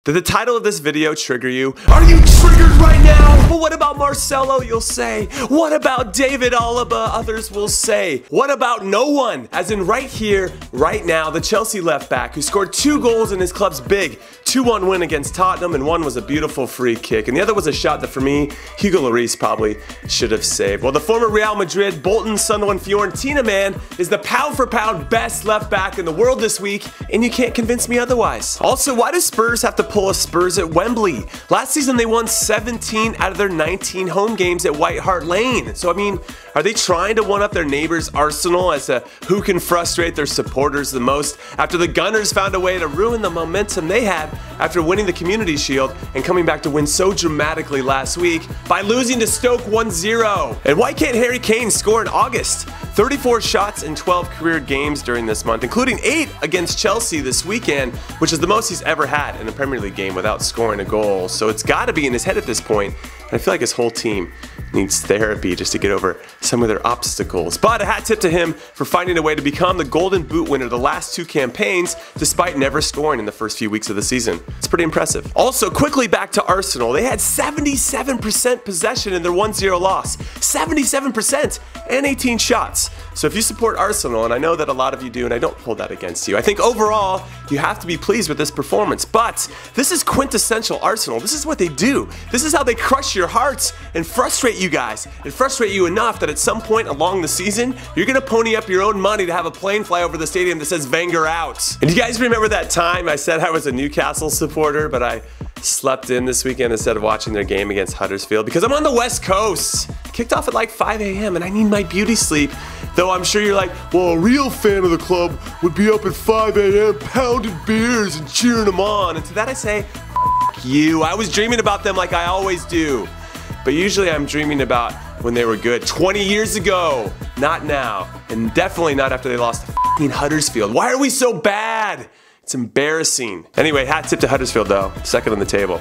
Did the title of this video trigger you? Are you triggered right now? But what about Marcelo, you'll say? What about David Alaba, others will say? What about no one? As in right here, right now, the Chelsea left back who scored 2 goals in his club's big 2-1 win against Tottenham, and one was a beautiful free kick, and the other was a shot that for me, Hugo Lloris probably should have saved. Well, the former Real Madrid, Bolton, Sunderland, Fiorentina man is the pound for pound best left back in the world this week, and you can't convince me otherwise. Also, why do Spurs have to pull a Spurs at Wembley? Last season they won 17 out of their 19 home games at White Hart Lane. So I mean, are they trying to one up their neighbors Arsenal as to who can frustrate their supporters the most after the Gunners found a way to ruin the momentum they had after winning the Community Shield and coming back to win so dramatically last week by losing to Stoke 1-0? And why can't Harry Kane score in August? 34 shots in 12 career games during this month, including 8 against Chelsea this weekend, which is the most he's ever had in a Premier League game without scoring a goal. So it's got to be in his head at this point. And I feel like his whole team needs therapy just to get over some of their obstacles. But a hat tip to him for finding a way to become the Golden Boot winner the last 2 campaigns despite never scoring in the first few weeks of the season. It's pretty impressive. Also, quickly back to Arsenal. They had 77% possession in their 1-0 loss. 77% and 18 shots. So if you support Arsenal, and I know that a lot of you do, and I don't hold that against you, I think overall you have to be pleased with this performance. But this is quintessential Arsenal. This is what they do. This is how they crush your hearts and frustrate you guys, and frustrate you enough that at some point along the season, you're gonna pony up your own money to have a plane fly over the stadium that says Wenger out. And you guys remember that time I said I was a Newcastle supporter, but I slept in this weekend instead of watching their game against Huddersfield because I'm on the West Coast. Kicked off at like 5 a.m. and I need my beauty sleep. Though I'm sure you're like, well, a real fan of the club would be up at 5 a.m. pounding beers and cheering them on. And to that I say, F you. I was dreaming about them like I always do. But usually I'm dreaming about when they were good 20 years ago, not now. And definitely not after they lost to f***ing Huddersfield. Why are we so bad? It's embarrassing. Anyway, hat tip to Huddersfield though, second on the table.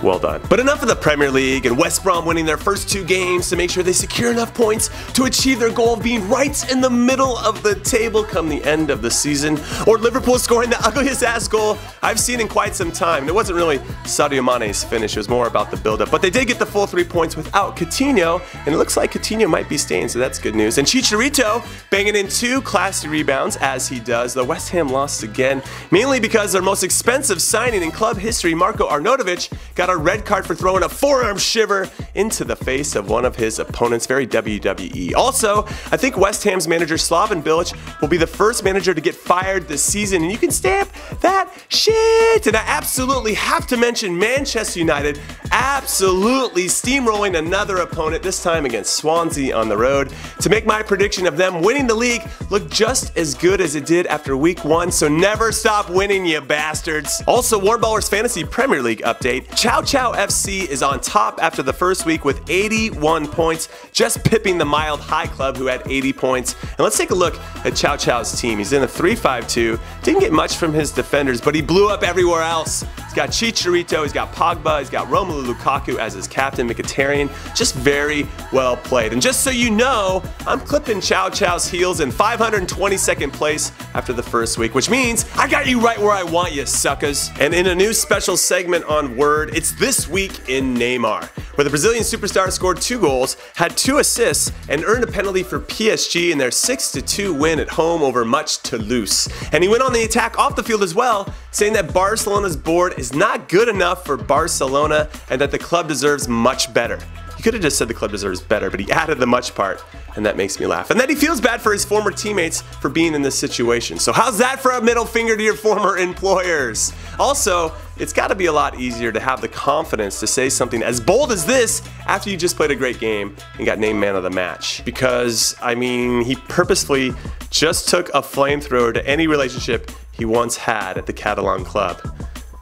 Well done. But enough of the Premier League and West Brom winning their first 2 games to make sure they secure enough points to achieve their goal of being right in the middle of the table come the end of the season, or Liverpool scoring the ugliest ass goal I've seen in quite some time. And it wasn't really Sadio Mane's finish, it was more about the build-up. But they did get the full 3 points without Coutinho, and it looks like Coutinho might be staying, so that's good news. And Chicharito banging in 2 classy rebounds as he does. The West Ham lost again, mainly because their most expensive signing in club history, Marko Arnautovic, got a red card for throwing a forearm shiver into the face of one of his opponents. Very WWE. Also, I think West Ham's manager Slaven Bilic will be the first manager to get fired this season, and you can stamp that shit. And I absolutely have to mention Manchester United absolutely steamrolling another opponent, this time against Swansea on the road, to make my prediction of them winning the league look just as good as it did after week 1. So never stop winning, you bastards. Also, Warmballer's Fantasy Premier League update. Chow Chow FC is on top after the first week with 81 points, just pipping the Mild High Club who had 80 points. And let's take a look at Chow Chow's team. He's in a 3-5-2. Didn't get much from his defenders, but he blew up everywhere else. He's got Chicharito, he's got Pogba, he's got Romelu Lukaku as his captain, Mkhitaryan. Just very well played. And just so you know, I'm clipping Chow Chow's heels in 522nd place after the first week, which means I got you right where I want you, suckers. And in a new special segment on Word, it's This Week in Neymar, where the Brazilian superstar scored 2 goals, had 2 assists, and earned a penalty for PSG in their 6-2 win at home over much Toulouse. And he went on the attack off the field as well, saying that Barcelona's board is not good enough for Barcelona and that the club deserves much better. He could have just said the club deserves better, but he added the much part, and that makes me laugh. And then he feels bad for his former teammates for being in this situation. So how's that for a middle finger to your former employers? Also, it's got to be a lot easier to have the confidence to say something as bold as this after you just played a great game and got named man of the match. Because, I mean, he purposefully just took a flamethrower to any relationship he once had at the Catalan club.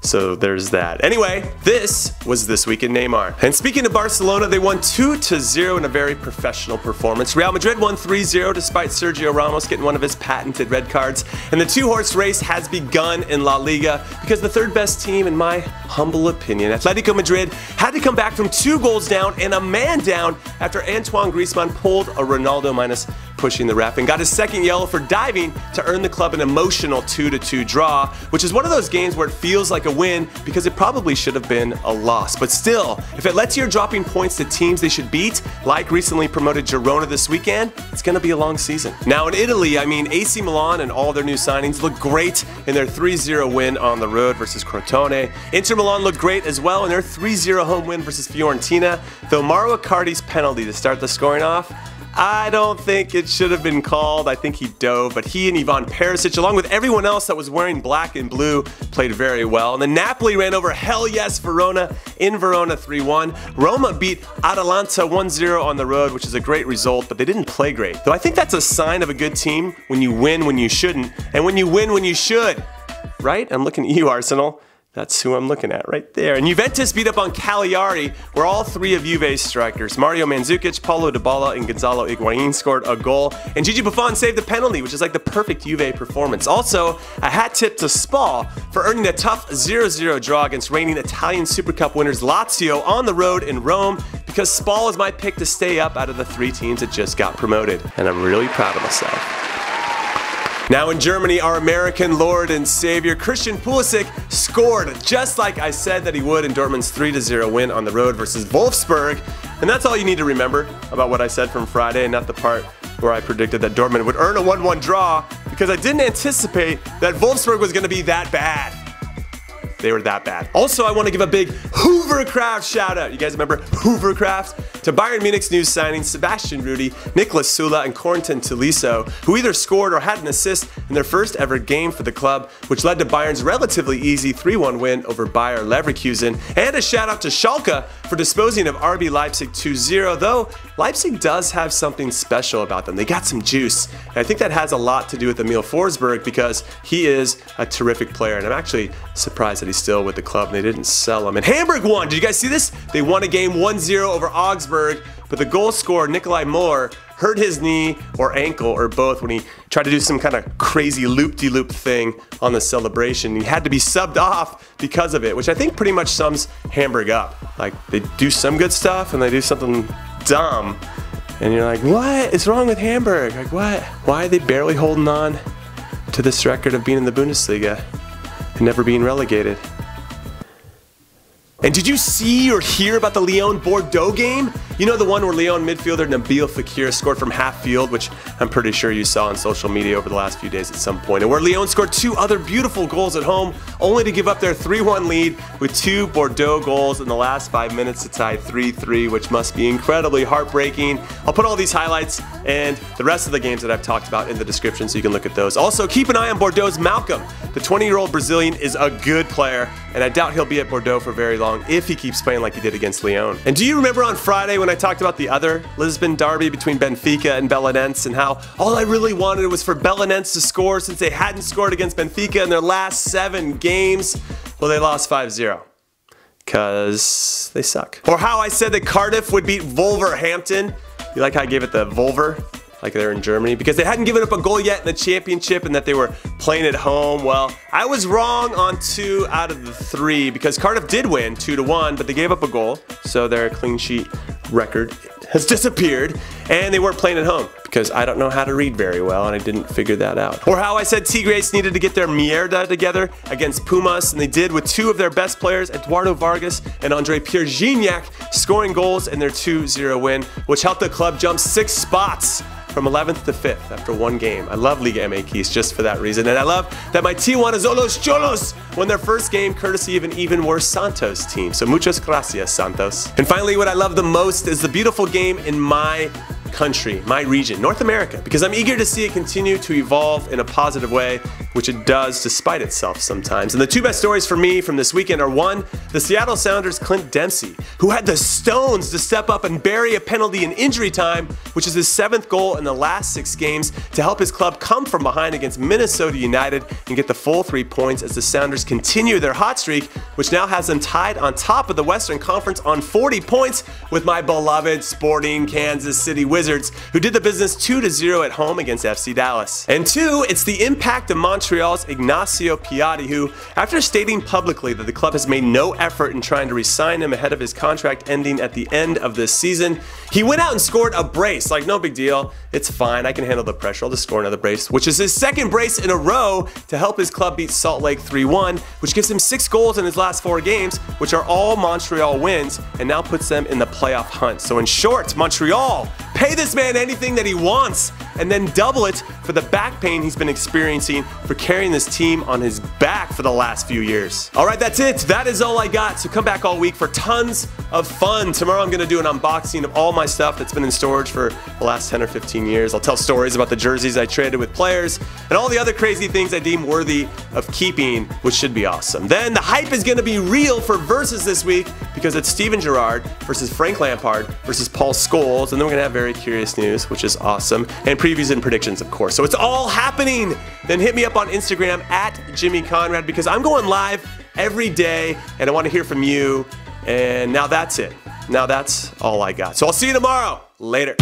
So there's that. Anyway, this was This Week in Neymar. And speaking of Barcelona, they won 2-0 in a very professional performance. Real Madrid won 3-0 despite Sergio Ramos getting one of his patented red cards. And the 2-horse race has begun in La Liga because the third best team, in my humble opinion, Atletico Madrid, had to come back from 2 goals down and a man down after Antoine Griezmann pulled a Ronaldo minus pushing the ref and got his second yellow for diving to earn the club an emotional 2-2 draw, which is one of those games where it feels like a win because it probably should have been a loss. But still, if Atleti's dropping points to teams they should beat, like recently promoted Girona this weekend, it's going to be a long season. Now in Italy, I mean, AC Milan and all their new signings look great in their 3-0 win on the road versus Crotone. Inter Milan looked great as well in their 3-0 home win versus Fiorentina, though Mauro Icardi's penalty to start the scoring off, I don't think it should have been called. I think he dove, but he and Ivan Perisic, along with everyone else that was wearing black and blue, played very well. And then Napoli ran over hell yes Verona in Verona 3-1. Roma beat Atalanta 1-0 on the road, which is a great result, but they didn't play great. Though I think that's a sign of a good team when you win when you shouldn't, and when you win when you should. Right? I'm looking at you, Arsenal. That's who I'm looking at right there. And Juventus beat up on Cagliari, where all three of Juve's strikers, Mario Mandzukic, Paulo Dybala, and Gonzalo Higuain scored a goal. And Gigi Buffon saved the penalty, which is like the perfect Juve performance. Also, a hat tip to Spal for earning a tough 0-0 draw against reigning Italian Super Cup winners Lazio on the road in Rome, because Spal is my pick to stay up out of the three teams that just got promoted. And I'm really proud of myself. Now in Germany, our American Lord and Savior Christian Pulisic scored just like I said that he would in Dortmund's 3-0 win on the road versus Wolfsburg. And that's all you need to remember about what I said from Friday, and not the part where I predicted that Dortmund would earn a 1-1 draw, because I didn't anticipate that Wolfsburg was going to be that bad. They were that bad. Also, I want to give a big Hoovercraft shout out. You guys remember Hoovercraft? To Bayern Munich's new signings, Sebastian Rudy, Nicolas Sula, and Corentin Tolisso, who either scored or had an assist in their first ever game for the club, which led to Bayern's relatively easy 3-1 win over Bayer Leverkusen. And a shout out to Schalke for disposing of RB Leipzig 2-0, though Leipzig does have something special about them. They got some juice. And I think that has a lot to do with Emil Forsberg, because he is a terrific player, and I'm actually surprised that he's still with the club and they didn't sell him. And Hamburg won. Did you guys see this? They won a game 1-0 over Augsburg, but the goal scorer, Nikolai Moore, hurt his knee or ankle or both when he tried to do some kind of crazy loop-de-loop thing on the celebration. He had to be subbed off because of it, which I think pretty much sums Hamburg up. Like, they do some good stuff and they do something dumb, and you're like, what is wrong with Hamburg? Like, what? Why are they barely holding on to this record of being in the Bundesliga and never being relegated? And did you see or hear about the Lyon-Bordeaux game? You know, the one where Lyon midfielder Nabil Fekir scored from half field, which I'm pretty sure you saw on social media over the last few days at some point, and where Lyon scored two other beautiful goals at home, only to give up their 3-1 lead with two Bordeaux goals in the last 5 minutes to tie 3-3, which must be incredibly heartbreaking. I'll put all these highlights and the rest of the games that I've talked about in the description so you can look at those. Also, keep an eye on Bordeaux's Malcolm. The 20-year-old Brazilian is a good player, and I doubt he'll be at Bordeaux for very long if he keeps playing like he did against Lyon. And do you remember on Friday when I talked about the other Lisbon derby between Benfica and Belenenses, and how all I really wanted was for Belenenses to score since they hadn't scored against Benfica in their last 7 games? Well, they lost 5-0. Because they suck. Or how I said that Cardiff would beat Wolverhampton. You like how I gave it the Volver? Like they're in Germany, because they hadn't given up a goal yet in the championship and that they were playing at home. Well, I was wrong on 2 out of the 3, because Cardiff did win 2-1, but they gave up a goal, so their clean sheet record has disappeared, and they weren't playing at home, because I don't know how to read very well and I didn't figure that out. Or how I said Tigres needed to get their mierda together against Pumas, and they did, with 2 of their best players, Eduardo Vargas and Andre Pierre Gignac, scoring goals in their 2-0 win, which helped the club jump 6 spots from 11th to 5th after 1 game. I love Liga MX just for that reason, and I love that my Tijuana Zolos Cholos won their first game courtesy of an even worse Santos team. So muchas gracias, Santos. And finally, what I love the most is the beautiful game in my country, my region, North America, because I'm eager to see it continue to evolve in a positive way, which it does despite itself sometimes. And the 2 best stories for me from this weekend are, 1, the Seattle Sounders' Clint Dempsey, who had the stones to step up and bury a penalty in injury time, which is his 7th goal in the last 6 games, to help his club come from behind against Minnesota United and get the full 3 points as the Sounders continue their hot streak, which now has them tied on top of the Western Conference on 40 points with my beloved Sporting Kansas City Wizards, who did the business 2-0 at home against FC Dallas. And 2, it's the impact of Montreal Montreal's Ignacio Piatti, who, after stating publicly that the club has made no effort in trying to re-sign him ahead of his contract ending at the end of this season, he went out and scored a brace. Like, no big deal. It's fine. I can handle the pressure. I'll just score another brace, which is his second brace in a row to help his club beat Salt Lake 3-1, which gives him 6 goals in his last 4 games, which are all Montreal wins, and now puts them in the playoff hunt. So in short, Montreal, pay this man anything that he wants, and then double it for the back pain he's been experiencing for carrying this team on his back for the last few years. All right, that's it. That is all I got. So come back all week for tons of fun. Tomorrow I'm going to do an unboxing of all my stuff that's been in storage for the last 10 or 15 years. I'll tell stories about the jerseys I traded with players and all the other crazy things I deem worthy of keeping, which should be awesome. Then the hype is going to be real for Versus this week because it's Steven Gerrard versus Frank Lampard versus Paul Scholes, and then we're going to have very curious news, which is awesome, and previews and predictions, of course. So it's all happening. Then hit me up on Instagram at Jimmy Conrad because I'm going live every day and I want to hear from you. And now that's it. Now that's all I got. So I'll see you tomorrow. Later.